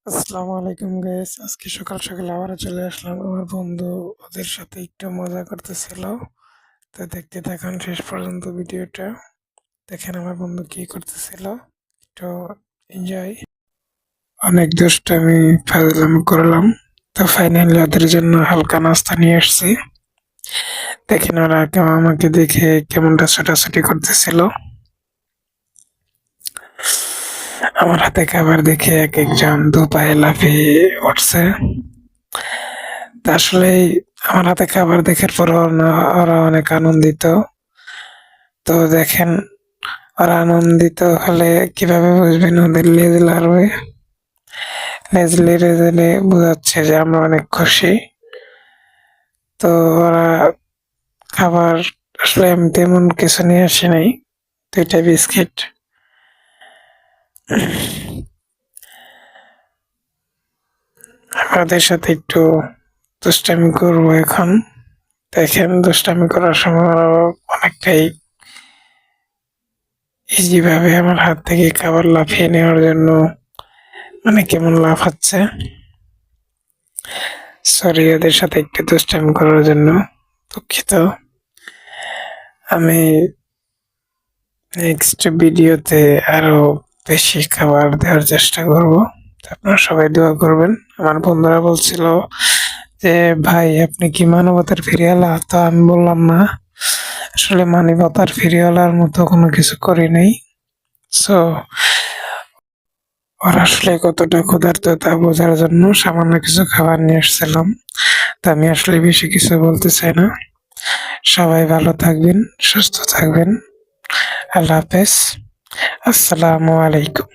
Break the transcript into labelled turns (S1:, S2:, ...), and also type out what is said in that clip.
S1: আসসালামু আলাইকুম গাইস, আজকে সকাল সকাল আবার চলে আসলাম। আমার বন্ধু ওদের সাথে একটু মজা করতেছিল। তো দেখতে থাকুন শেষ পর্যন্ত ভিডিওটা। দেখেন আমার বন্ধু কি করতেছিল, একটু এনজয়। অনেক দুষ্টামি ফাজলামি করলাম। তো ফাইনালি ওদের জন্য হালকা নাস্তা নিয়ে আসছি। দেখেন ওরা আমাকে দেখে কেমনটা ছোটাছুটি করতেছিল। আমার হাতে খাবার দেখে এক একজন দু পায়ে লাফিয়ে উঠছে। তা আসলে আমার হাতে খাবার দেখার পর ওরা অনেক আনন্দিত। তো দেখেন, ওরা আনন্দিত হলে কিভাবে বুঝবেন, ওদের লেজ লাড়বে। লেজ লেড়ে দিলে বোঝাচ্ছে যে আমরা অনেক খুশি। তো ওরা খাবার আসলে আমি তেমন কিছু নিয়ে আসি নাই, 2টা বিস্কিট। ওদের সাথে একটু দুষ্টামি করবো এখন। দেখেন দুষ্টামি করার সময় ওরা অনেকটাই ইজি ভাবে আমার হাত থেকে খাবার লাফিয়ে নেওয়ার জন্য মানে কেমন লাফাচ্ছে। সরি ওদের সাথে একটু দুষ্টামি করার জন্য, দুঃখিত। আমি নেক্সট ভিডিওতে আরো বেশি খাবার দেওয়ার চেষ্টা করব। আপনারা সবাই দোয়া করবেন। আমার বন্ধুরা বলছিল যে ভাই আপনি কি মানবতার ফেরিওয়ালা? তো আমি বললাম না, আসলে মানবতার ফেরিওয়ালার মতো কোনো কিছু করি নাই। সো ওরা আসলে কতটা ক্ষুধার্ত তা বোঝার জন্য সামান্য কিছু খাবার নিয়ে এসেছিলাম। তা আমি আসলে বেশি কিছু বলতে চাই না। সবাই ভালো থাকবেন, সুস্থ থাকবেন। আল্লাহ হাফেজ। আসসালামু আলাইকুম।